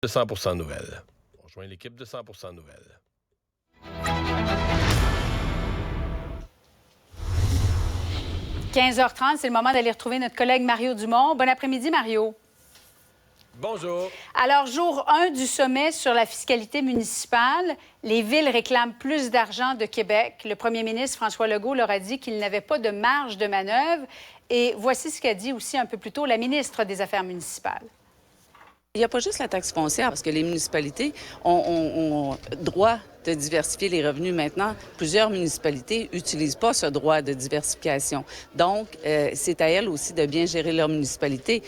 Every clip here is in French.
De 100% Nouvelles. On rejoint l'équipe de 100% Nouvelles. – 15h30, c'est le moment d'aller retrouver notre collègue Mario Dumont. Bon après-midi, Mario. Bonjour. Alors, jour 1 du sommet sur la fiscalité municipale, les villes réclament plus d'argent de Québec. Le premier ministre François Legault leur a dit qu'il n'avait pas de marge de manœuvre. Et voici ce qu'a dit aussi un peu plus tôt la ministre des Affaires municipales. Il n'y a pas juste la taxe foncière, parce que les municipalités ont droit de diversifier les revenus maintenant. Plusieurs municipalités n'utilisent pas ce droit de diversification. Donc, c'est à elles aussi de bien gérer leur municipalité.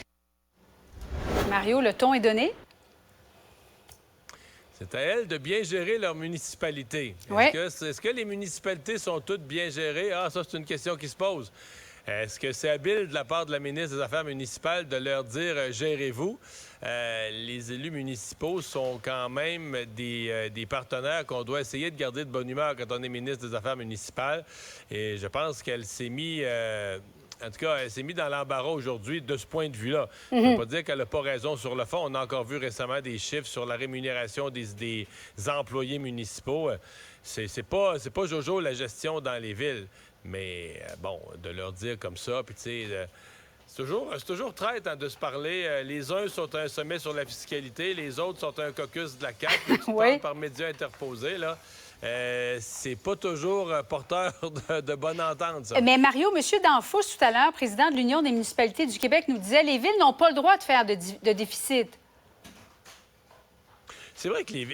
Mario, le ton est donné? C'est à elles de bien gérer leur municipalité. Oui. Est-ce que les municipalités sont toutes bien gérées? Ah, ça, c'est une question qui se pose. Est-ce que c'est habile de la part de la ministre des Affaires municipales de leur dire « gérez-vous ». Les élus municipaux sont quand même des partenaires qu'on doit essayer de garder de bonne humeur quand on est ministre des Affaires municipales. Et je pense qu'elle s'est mise... En tout cas, elle s'est mise dans l'embarras aujourd'hui de ce point de vue-là. Ça ne veut pas dire qu'elle n'a pas raison sur le fond. On a encore vu récemment des chiffres sur la rémunération des employés municipaux. C'est pas jojo la gestion dans les villes. Mais bon, de leur dire comme ça, puis tu sais... C'est toujours traite de se parler. Les uns sont un sommet sur la fiscalité, les autres sont un caucus de la CAQ. Tu parles par médias interposés, là. C'est pas toujours porteur de bonne entente, ça. Mais Mario, M. Danfous, tout à l'heure, président de l'Union des municipalités du Québec, nous disait que les villes n'ont pas le droit de faire de déficit. C'est vrai qu'il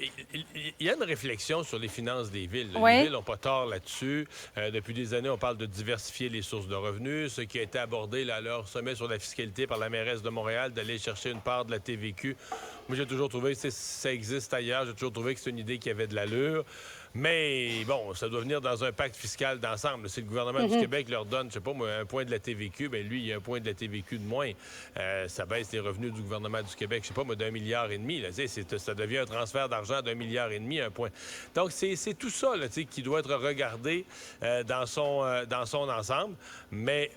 y a une réflexion sur les finances des villes. Oui. Les villes n'ont pas tort là-dessus. Depuis des années, on parle de diversifier les sources de revenus, ce qui a été abordé là, à leur sommet sur la fiscalité par la mairesse de Montréal, d'aller chercher une part de la TVQ. Moi, j'ai toujours trouvé que ça existe ailleurs. J'ai toujours trouvé que c'est une idée qui avait de l'allure. Mais bon, ça doit venir dans un pacte fiscal d'ensemble. Si le gouvernement du Québec leur donne, je sais pas moi, un point de la TVQ, bien lui, il y a un point de la TVQ de moins. Ça baisse les revenus du gouvernement du Québec, je sais pas moi, d'1,5 milliard. Là, ça devient un transfert d'argent d'1,5 milliard, un point. Donc, c'est tout ça là, qui doit être regardé dans son ensemble. Mais...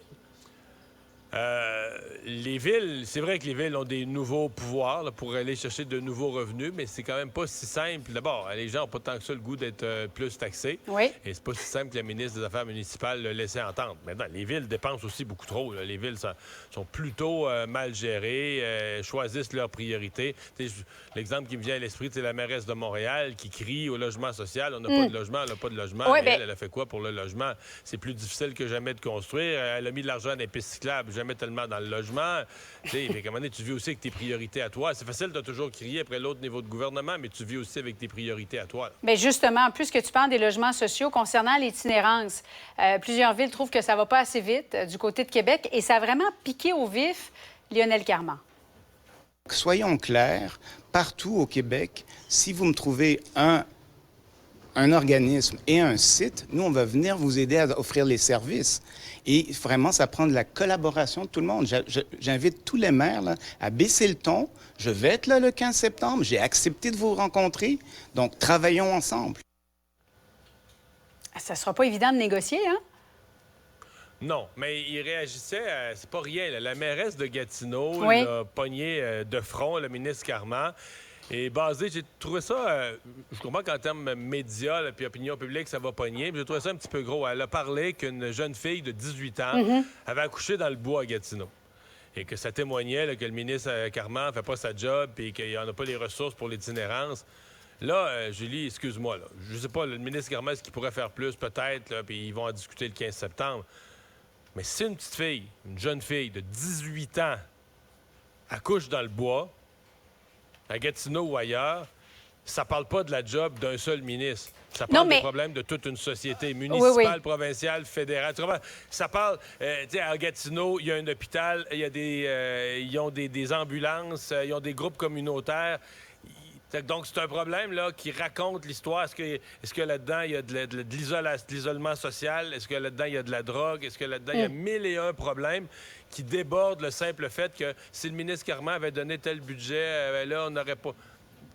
les villes, c'est vrai que les villes ont des nouveaux pouvoirs là, pour aller chercher de nouveaux revenus, mais c'est quand même pas si simple. D'abord, les gens n'ont pas tant que ça le goût d'être plus taxés. Oui. Et c'est pas si simple que la ministre des Affaires municipales le laissait entendre. Maintenant, les villes dépensent aussi beaucoup trop. Là. Les villes sont plutôt mal gérées, choisissent leurs priorités. L'exemple qui me vient à l'esprit, c'est la mairesse de Montréal qui crie au logement social. On n'a pas de logement, elle n'a pas de logement. Oui, mais elle a fait quoi pour le logement? C'est plus difficile que jamais de construire. Elle a mis de l'argent dans les pistes cyclables, jamais tellement dans le logement. Mais à un moment donné, tu vis aussi avec tes priorités à toi. C'est facile de toujours crier après l'autre niveau de gouvernement, mais tu vis aussi avec tes priorités à toi. Bien, justement, puisque tu parles des logements sociaux concernant l'itinérance, plusieurs villes trouvent que ça ne va pas assez vite du côté de Québec et ça a vraiment piqué au vif Lionel Carman. Soyons clairs, partout au Québec, si vous me trouvez un organisme et un site, nous, on va venir vous aider à offrir les services. Et vraiment, ça prend de la collaboration de tout le monde. J'invite tous les maires là, à baisser le ton. Je vais être là le 15 septembre. J'ai accepté de vous rencontrer. Donc, travaillons ensemble. Ça ne sera pas évident de négocier, hein? Non, mais il réagissait, c'est pas rien. Là. La mairesse de Gatineau Oui. l'a pogné de front, le ministre Carman. Et basé, j'ai trouvé ça, je comprends qu'en termes médias et opinion publique, ça va pogner, mais j'ai trouvé ça un petit peu gros. Elle a parlé qu'une jeune fille de 18 ans avait accouché dans le bois à Gatineau. Et que ça témoignait là, que le ministre Carman ne fait pas sa job et qu'il n'y en a pas les ressources pour l'itinérance. Là, Julie, excuse-moi, là, je sais pas, le ministre Carman, est-ce qu'il pourrait faire plus? Peut-être, là, puis ils vont en discuter le 15 septembre. Mais si une petite fille, une jeune fille de 18 ans, accouche dans le bois, à Gatineau ou ailleurs, ça parle pas de la job d'un seul ministre. Ça parle des problèmes de toute une société, municipale, provinciale, fédérale. Ça parle, tu sais, à Gatineau, il y a un hôpital, il y a ils ont des ambulances, ils ont des groupes communautaires. Donc, c'est un problème là, qui raconte l'histoire. Est-ce que là-dedans, il y a de l'isolement social? Est-ce que là-dedans, il y a de la drogue? Est-ce que là-dedans, il y a 1001 problèmes qui débordent le simple fait que si le ministre Carman avait donné tel budget, là, on n'aurait pas...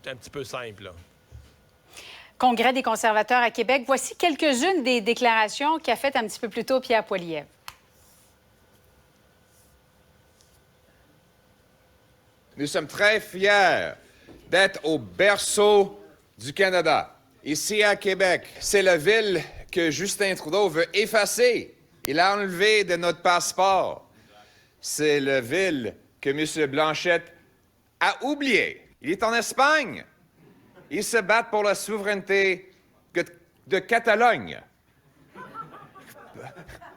C'est un petit peu simple, là. Congrès des conservateurs à Québec. Voici quelques-unes des déclarations qu'a faites un petit peu plus tôt Pierre Poilievre. Nous sommes très fiers d'être au berceau du Canada. Ici à Québec, c'est la ville que Justin Trudeau veut effacer. Il a enlevé de notre passeport. C'est la ville que M. Blanchette a oubliée. Il est en Espagne. Il se bat pour la souveraineté de Catalogne.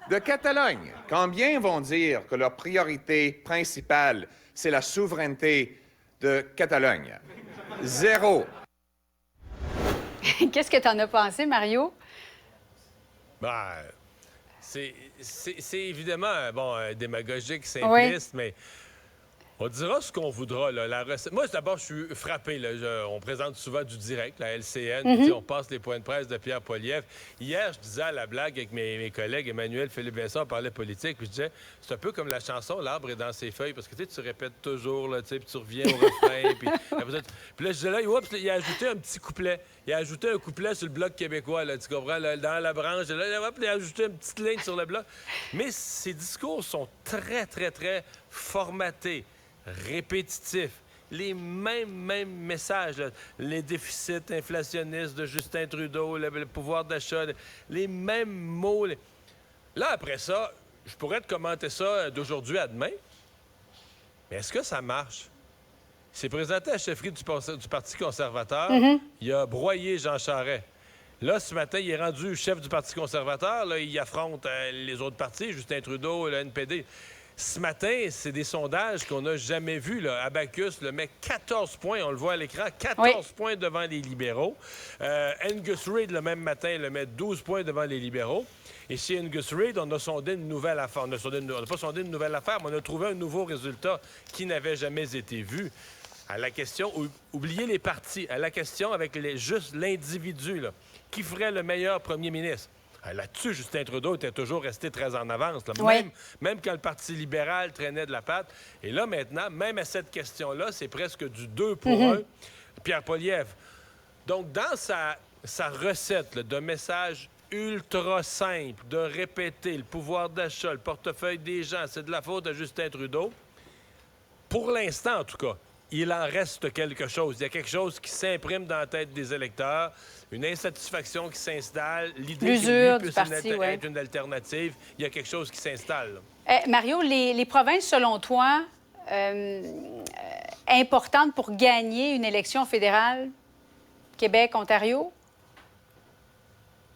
De Catalogne. Combien vont dire que leur priorité principale, c'est la souveraineté de Catalogne? 0. Qu'est-ce que tu en as pensé, Mario? Ben, c'est évidemment démagogique, simpliste, mais on dira ce qu'on voudra. Là. La recette... Moi, d'abord, je suis frappé. Là. On présente souvent du direct, la LCN. Puis, on passe les points de presse de Pierre Poilievre. Hier, je disais à la blague avec mes collègues, Emmanuel, Philippe Vincent, on parlait politique. Puis je disais, c'est un peu comme la chanson L'arbre est dans ses feuilles. Parce que tu répètes toujours, là, puis tu reviens au refrain. Puis là, je disais, là, oups, il a ajouté un petit couplet. Il a ajouté un couplet sur le Bloc québécois. Là, tu comprends? Là, dans la branche. Là, hop, il a ajouté une petite ligne sur le Bloc. Mais ces discours sont très, très, très formatés. Répétitif. Les mêmes messages. Là. Les déficits inflationnistes de Justin Trudeau, le pouvoir d'achat, les mêmes mots. Là, après ça, je pourrais te commenter ça d'aujourd'hui à demain. Mais est-ce que ça marche? Il s'est présenté à la chefferie du Parti conservateur. Il a broyé Jean Charest. Là, ce matin, il est rendu chef du Parti conservateur. Là, il affronte les autres partis, Justin Trudeau, le NPD. Ce matin, c'est des sondages qu'on n'a jamais vus. Là. Abacus le met 14 points, on le voit à l'écran, 14 points devant les libéraux. Angus Reid, le même matin, le met 12 points devant les libéraux. Et chez Angus Reid, on a sondé une nouvelle affaire. On n'a pas sondé une nouvelle affaire, mais on a trouvé un nouveau résultat qui n'avait jamais été vu. À la question, oubliez les partis, à la question avec juste l'individu, là, qui ferait le meilleur premier ministre? Là-dessus, Justin Trudeau était toujours resté très en avance. Là. Même quand le Parti libéral traînait de la patte. Et là, maintenant, même à cette question-là, c'est presque du 2 pour 1. Pierre Poilievre. Donc, dans sa recette là, de messages ultra simple, de répéter le pouvoir d'achat, le portefeuille des gens, c'est de la faute à Justin Trudeau, pour l'instant, en tout cas, il en reste quelque chose. Il y a quelque chose qui s'imprime dans la tête des électeurs, une insatisfaction qui s'installe, l'idée qu'il puisse être une alternative. Il y a quelque chose qui s'installe. Mario, les provinces, selon toi, importantes pour gagner une élection fédérale, Québec, Ontario?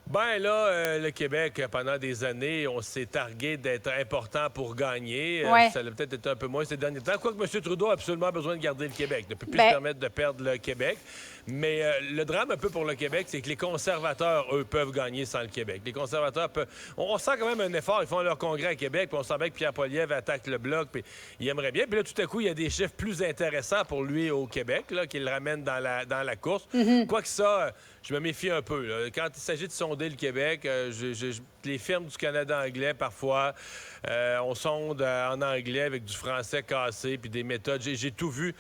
Ben là, le Québec, pendant des années, on s'est targué d'être important pour gagner. Ça l'a peut-être été un peu moins ces derniers temps. Quoique M. Trudeau a absolument besoin de garder le Québec, ne peut plus se permettre de perdre le Québec. Mais le drame un peu pour le Québec, c'est que les conservateurs, eux, peuvent gagner sans le Québec. Les conservateurs peuvent... On sent quand même un effort. Ils font leur congrès à Québec, puis on sent bien que Pierre Poilievre attaque le Bloc, puis il aimerait bien. Puis là, tout à coup, il y a des chiffres plus intéressants pour lui au Québec, là, qui le ramènent dans la course. Quoique ça, je me méfie un peu. Là. Quand il s'agit de sonder le Québec, les firmes du Canada anglais, parfois, on sonde en anglais avec du français cassé, puis des méthodes. J'ai tout vu.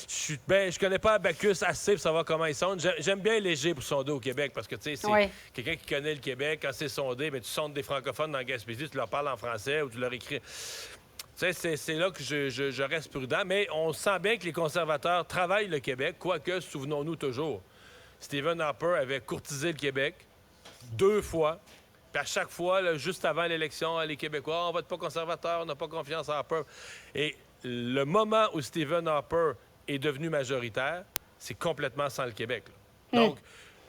Je connais pas Abacus assez pour savoir comment ils sondent. J'aime bien léger pour sonder au Québec parce que, tu sais, c'est quelqu'un qui connaît le Québec. Quand c'est sondé, bien, tu sondes des francophones dans Gaspésie, tu leur parles en français ou tu leur écris. Tu sais, c'est là que je reste prudent. Mais on sent bien que les conservateurs travaillent le Québec, quoique, souvenons-nous toujours, Stephen Harper avait courtisé le Québec 2 fois. Puis à chaque fois, là, juste avant l'élection, les Québécois, on vote pas conservateur, on n'a pas confiance en Harper. Et le moment où Stephen Harper est devenu majoritaire, c'est complètement sans le Québec. Là. Donc,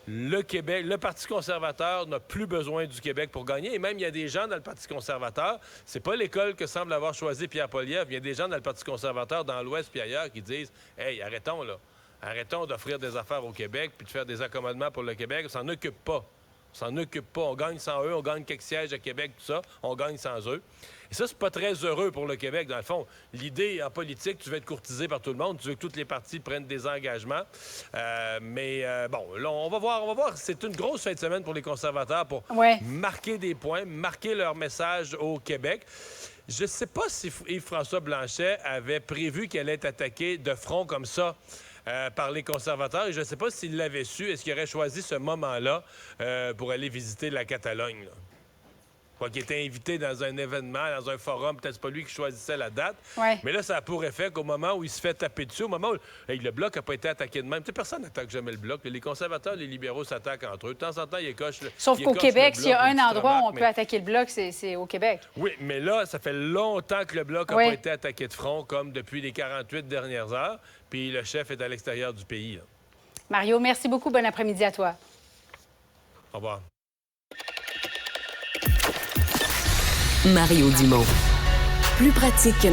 le Québec, le Parti conservateur n'a plus besoin du Québec pour gagner. Et même, il y a des gens dans le Parti conservateur, c'est pas l'école que semble avoir choisi Pierre Poilievre, il y a des gens dans le Parti conservateur, dans l'Ouest puis ailleurs, qui disent « Hey, arrêtons, là. Arrêtons d'offrir des affaires au Québec puis de faire des accommodements pour le Québec. On s'en occupe pas. On s'en occupe pas. On gagne sans eux, on gagne quelques sièges à Québec, tout ça. On gagne sans eux. Et ça, c'est pas très heureux pour le Québec, dans le fond. L'idée, en politique, tu veux être courtisé par tout le monde. Tu veux que toutes les parties prennent des engagements. Bon, là, on va voir. C'est une grosse fin de semaine pour les conservateurs pour marquer des points, marquer leur message au Québec. Je ne sais pas si Yves-François Blanchet avait prévu qu'elle allait être attaquée de front comme ça par les conservateurs. Et je ne sais pas s'il l'avait su. Est-ce qu'il aurait choisi ce moment-là pour aller visiter la Catalogne? Là? Quoi, qui était invité dans un événement, dans un forum, peut-être c'est pas lui qui choisissait la date. Ouais. Mais là, ça a pour effet qu'au moment où il se fait taper dessus, au moment où le Bloc n'a pas été attaqué de même, tu sais, personne n'attaque jamais le Bloc. Les conservateurs, les libéraux s'attaquent entre eux. De temps en temps, ils écochent le Sauf ils qu'au écorchent Québec, le s'il y a Bloc, un une petite endroit où on remarque, peut mais- attaquer le Bloc, c'est au Québec. Oui, mais là, ça fait longtemps que le Bloc n'a Oui. pas été attaqué de front, comme depuis les 48 dernières heures. Puis le chef est à l'extérieur du pays, là. Mario, merci beaucoup. Bon après-midi à toi. Au revoir. Mario Dumont. Plus pratique que